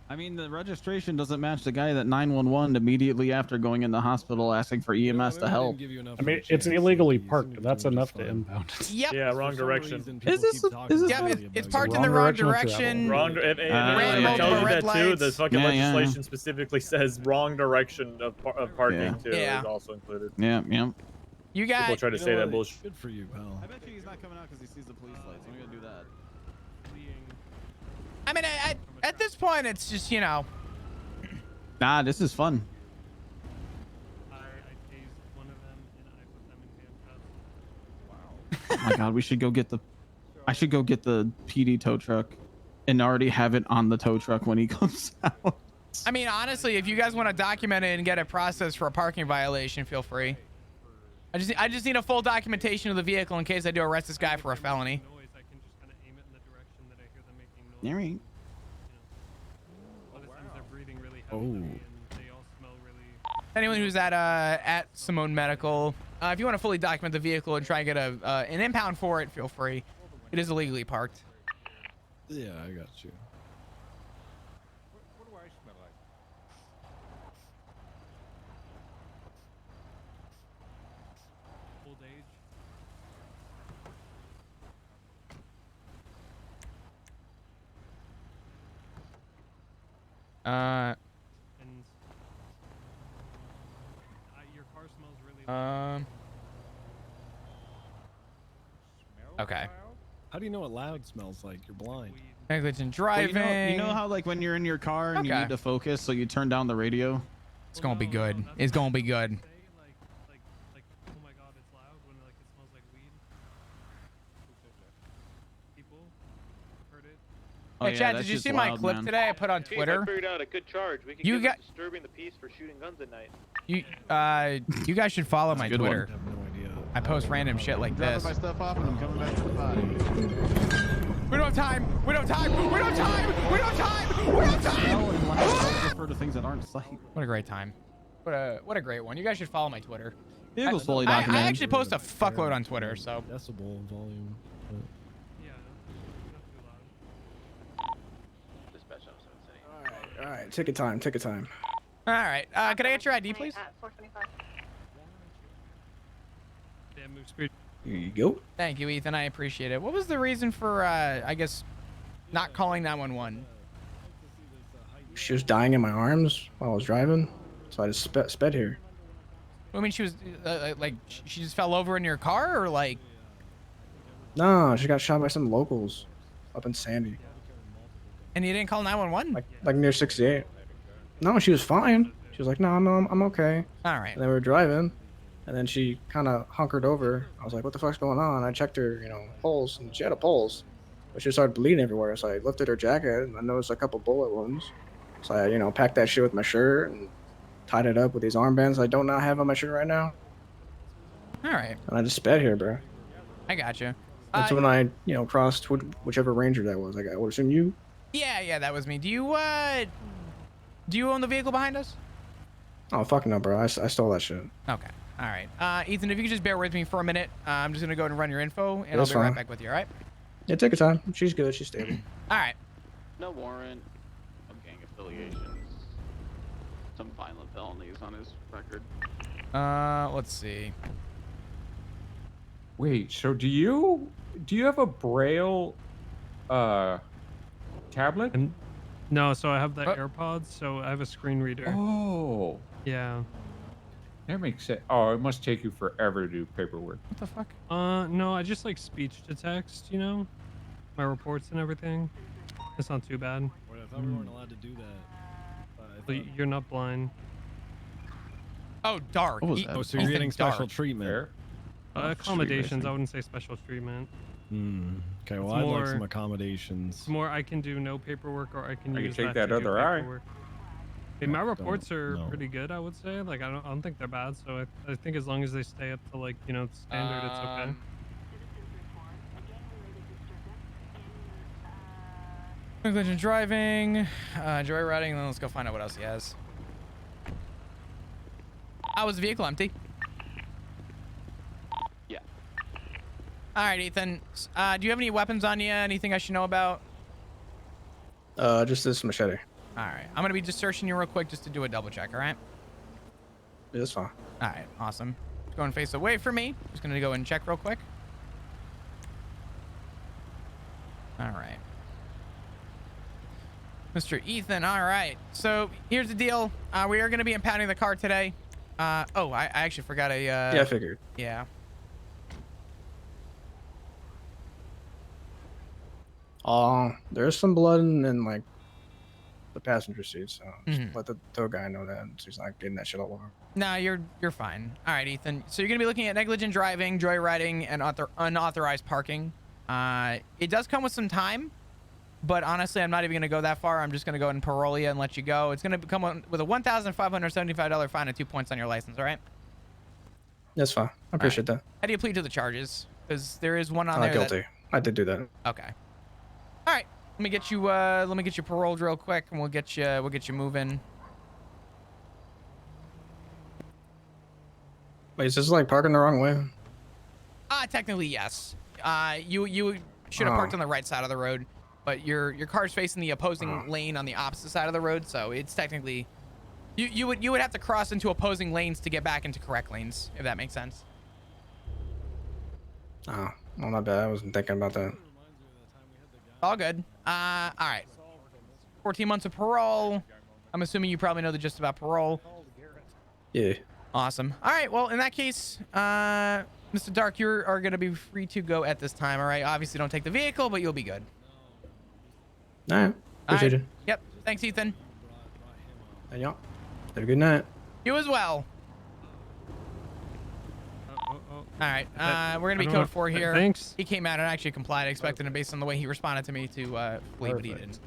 I mean, the registration doesn't match the guy that 911 immediately after going in the hospital asking for EMS to help. I mean, it's illegally parked. That's enough to impound it. Yep. Yeah, wrong direction. Is this Yep, it's parked in the wrong direction. Wrong. And Ran it multiple tells you red that too. The lights. fucking Yeah, yeah. legislation specifically says wrong direction of parking Yeah. too Yeah. is also included. Yeah. You People got. try to say that bullshit. Good for you, pal. I bet you he's not coming out because he sees the police lights. I'm gonna do that. I mean, at this point, it's just, you know. Nah, this is fun. I tased one of them and I put them in handcuffs. Oh my god, we should go get the. I should go get the PD tow truck, and already have it on the tow truck when he comes out. I mean, honestly, if you guys want to document it and get it processed for a parking violation, feel free. I just need a full documentation of the vehicle in case I do arrest this guy for a felony. Noise, I can just kind of aim it in the direction that I hear them making noise. All right. Other times they're breathing really heavily and they all smell really. Anyone who's at Simone Medical, if you want to fully document the vehicle and try and get an impound for it, feel free. It is illegally parked. Yeah, I got you. What do I smell like? Old age. And your car smells really. Okay. How do you know what loud smells like? You're blind. Negligent Well, driving. you know how like when you're in your car and you Okay. need to focus, so you turn down the radio. It's gonna be good. It's gonna be good. Like, oh my god, it's loud when like it smells like weed. People heard it. Hey, Chad, did you see my clip today I put on Chief, Twitter? I figured out a good charge. We can You get got- disturbing the peace for shooting guns at night. You guys should follow my good one. Twitter. I post random shit like Dropping this. my stuff off and I'm coming back to the body. We don't have time. We don't have time. We don't have time. We don't have time. We don't have time. I refer to things that aren't sight. What a great time. What a great one. You guys should follow my Twitter. Vehicle's fully I documented. actually post a fuckload on Twitter, so. Decibel volume. Yeah. Dispatch officer. All right, ticket time. All right. Can I get your ID, please? At 425. Damn, move speed. Here you go. Thank you, Ethan. I appreciate it. What was the reason for, I guess, not calling 911? She was dying in my arms while I was driving, so I just sped here. I mean, she was, like, she just fell over in your car, or like? No, she got shot by some locals up in Sandy, And you didn't call 911? like near 68. No, she was fine. She was like, no, I'm okay. All right. And then we were driving, and then she kind of hunkered over. I was like, what the fuck's going on? I checked her, pulse, and she had a pulse, but she started bleeding everywhere. So I lifted her jacket, and I noticed a couple bullet wounds. So I, packed that shit with my shirt and tied it up with these armbands I don't have on my shirt right now. All right. And I just sped here, bro. I got you. That's when I, crossed whichever ranger that was. I would assume you. Yeah, that was me. Do you own the vehicle behind us? Oh, fuck no, bro. I stole that shit. Okay. All right. Ethan, if you could just bear with me for a minute, I'm just gonna go and run your info, and That's I'll be right fine. back with you. All right? Yeah, take your time. She's good. She's stable. All right. No warrant. No gang affiliations. Some violent felonies on his record. Let's see. Wait, so do you have a Braille tablet? No, so I have the AirPods, so I have a screen reader. Oh. Yeah. That makes sense. Oh, it must take you forever to do paperwork. What the fuck? No, I just like speech to text, my reports and everything. It's not too bad. Wait, I thought we weren't allowed to do that. But you're not blind. Oh, dark. What was that? Oh, so you're getting special treatment. Accommodations. I wouldn't say special treatment. Okay, well, It's I'd like more- some accommodations. It's more I can do no paperwork, or I can I can use take that that to do other eye. paperwork. Hey, my Don't reports are know. pretty good, I would say. Like, I don't think they're bad. So I think as long as they stay up to like standard, it's okay. Negligent driving, joyriding, and then let's go find out what else he has. Was the vehicle empty? Yeah. All right, Ethan. Do you have any weapons on you? Anything I should know about? Just this machete. All right. I'm gonna be just searching you real quick just to do a double check. All right. Yeah, that's fine. All right. Awesome. Go and face away from me. Just gonna go and check real quick. All right. Mr. Ethan, all right. So here's the deal. We are going to be impounding the car today. I actually forgot a... Yeah, I figured. Yeah. There's some blood in like the passenger seat, so just Mhm. let the tow guy know that, so he's not getting that shit all over. No, you're fine. All right, Ethan. So you're going to be looking at negligent driving, joyriding, and unauthorized parking. It does come with some time, but honestly, I'm not even going to go that far. I'm just going to go ahead and parole you and let you go. It's going to come with a $1,575 fine and 2 points on your license, all right? That's fine. I appreciate that. How do you plead to the charges? Because there is one on there Guilty. I did do that. Okay. All right. Let me get you paroled real quick, and we'll get you moving. Wait, is this like parking the wrong way? Technically, yes. You should have parked on the right side of the road, but your car's facing the opposing lane on the opposite side of the road, so it's technically you would have to cross into opposing lanes to get back into correct lanes, if that makes sense. Oh, well, my bad. I wasn't thinking about that. All good. All right. 14 months of parole. I'm assuming you probably know the gist about parole. Yeah. Awesome. All right. Well, in that case, Mr. Dark, you are going to be free to go at this time. All right. Obviously, don't take the vehicle, but you'll be good. All right. Appreciate it. Yep. Thanks, Ethan. And y'all, have a good night. You as well. All right, we're gonna be code 4 here. Thanks. He came out and actually complied. I expected him based on the way he responded to me to flee, but he didn't.